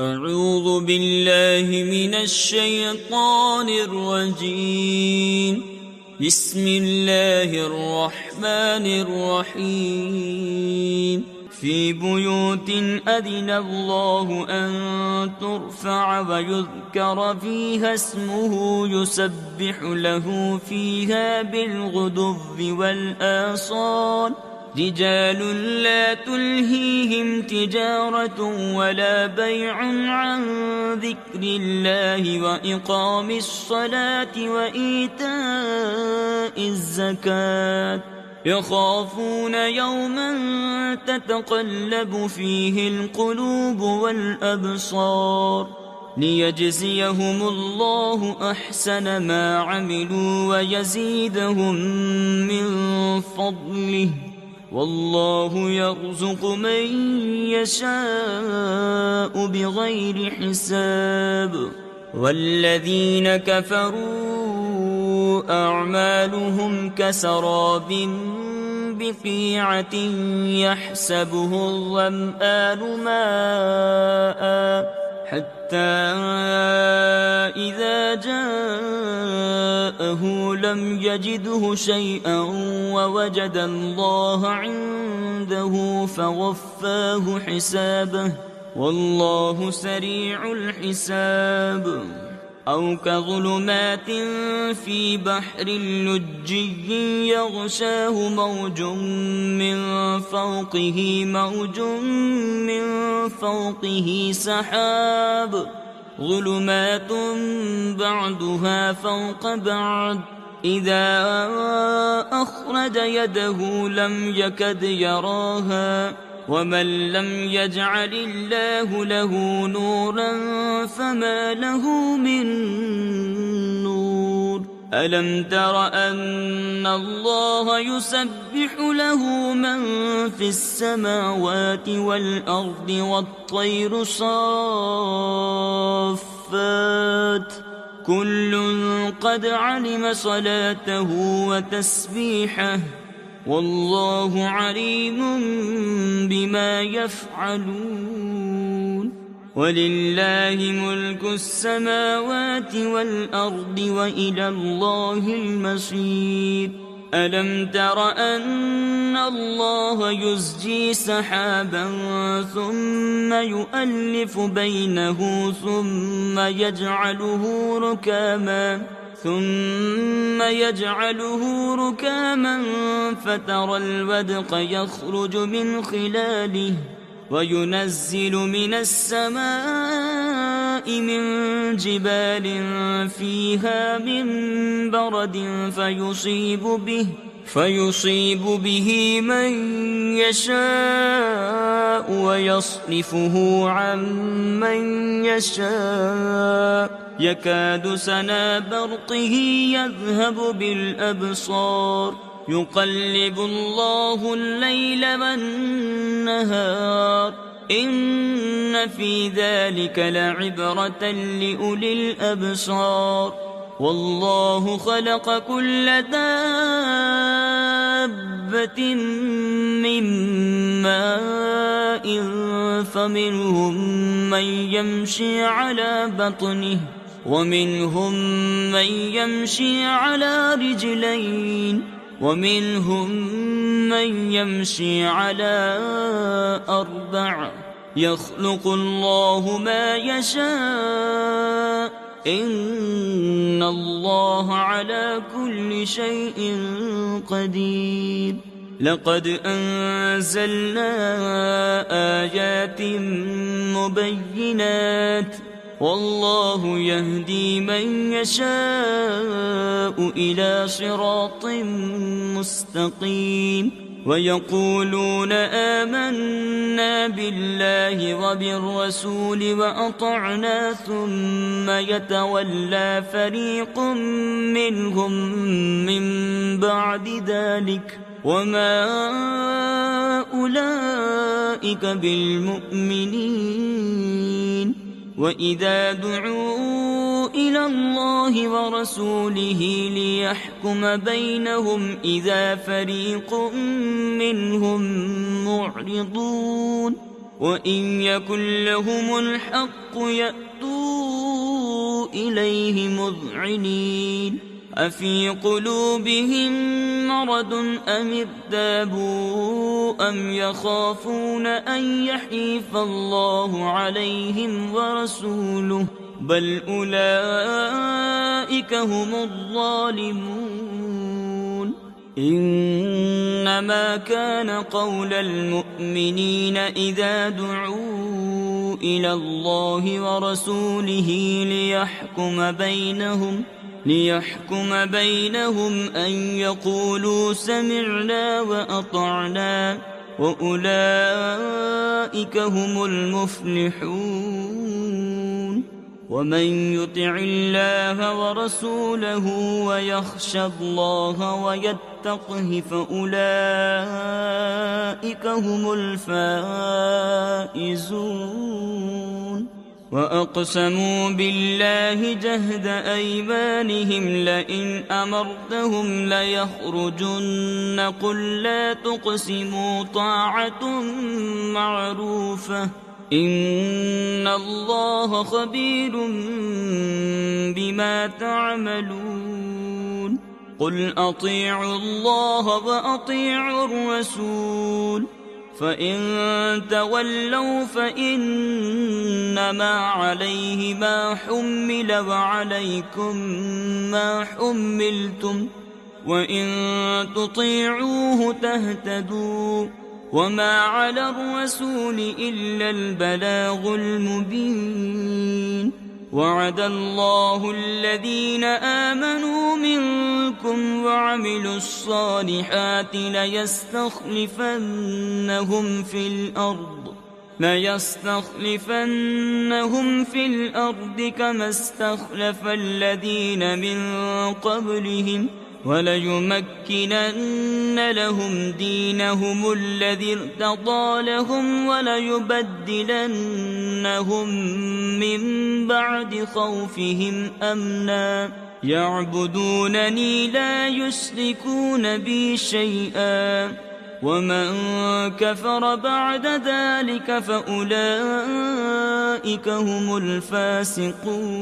أعوذ بالله من الشيطان الرجيم. بسم الله الرحمن الرحيم. في بيوت أذن الله أن ترفع ويذكر فيها اسمه يسبح له فيها بالغدو والآصال رجال لا تلهيهم تجارة ولا بيع عن ذكر الله وإقام الصلاة وإيتاء الزكاة يخافون يوما تتقلب فيه القلوب والأبصار ليجزيهم الله أحسن ما عملوا ويزيدهم من فضله والله يرزق من يشاء بغير حساب. والذين كفروا أعمالهم كسراب بقيعة يحسبه الظمآن ماء حتى إذا جاءه لم يجده شيئا ووجد الله عنده فوفاه حسابه والله سريع الحساب. أو كظلمات في بحر لجي يغشاه موج من فوقه سحاب ظلمات بعضها فوق بعض إذا أخرج يده لم يكد يراها ومن لم يجعل الله له نورا فما له من نور. ألم تر أن الله يسبح له من في السماوات والأرض والطير صافات كل قد علم صلاته وتسبيحه والله عليم بما يفعلون. ولله ملك السماوات والأرض وإلى الله المصير. ألم تر أن الله يزجي سحابا ثم يؤلف بينه ثم يجعله ركاما فترى الودق يخرج من خلاله وينزل من السماء من جبال فيها من برد فيصيب به من يشاء ويصرفه عن من يشاء يكاد سنا برقه يذهب بالأبصار يقلب الله الليل والنهار إن في ذلك لعبرة لأولي الأبصار. والله خلق كل دابة من ماء فمنهم من يمشي على بطنه ومنهم من يمشي على رجلين ومنهم من يمشي على أربع يخلق الله ما يشاء إن الله على كل شيء قدير. لقد أنزلنا آيات مبينات والله يهدي من يشاء إلى صراط مستقيم. ويقولون آمنا بالله وبالرسول وأطعنا ثم يتولى فريق منهم من بعد ذلك وما أولئك بالمؤمنين. وإذا دعوا إلى الله ورسوله ليحكم بينهم إذا فريق منهم معرضون وإن يكن لهم الحق يأتوا إليه مذعنين أفي قلوبهم مرض أم ارتابوا أم يخافون أن يحيف الله عليهم ورسوله بل أولئك هم الظالمون إنما كان قول المؤمنين إذا دعوا إلى الله ورسوله ليحكم بينهم أن يقولوا سمعنا وأطعنا وأولئك هم المفلحون ومن يطع الله ورسوله ويخشى الله ويتقه فأولئك هم الفائزون وأقسموا بالله جهد أيمانهم لئن أمرتهم ليخرجن قل لا تقسموا طاعة معروفة إن الله خبير بما تعملون قل أطيعوا الله وأطيعوا الرسول فإن تولوا فإنما عليه ما حمل وعليكم ما حملتم وإن تطيعوه تهتدوا وما على الرسول إلا البلاغ المبين وعد الله الذين آمنوا منكم وعملوا الصالحات ليستخلفنهم في الأرض كما استخلف الذين من قبلهم وليمكنن لهم دينهم الذي ارتضى لهم وليبدلنهم من بعد خوفهم أمنا يعبدونني لا يشركون بي شيئا ومن كفر بعد ذلك فأولئك هم الفاسقون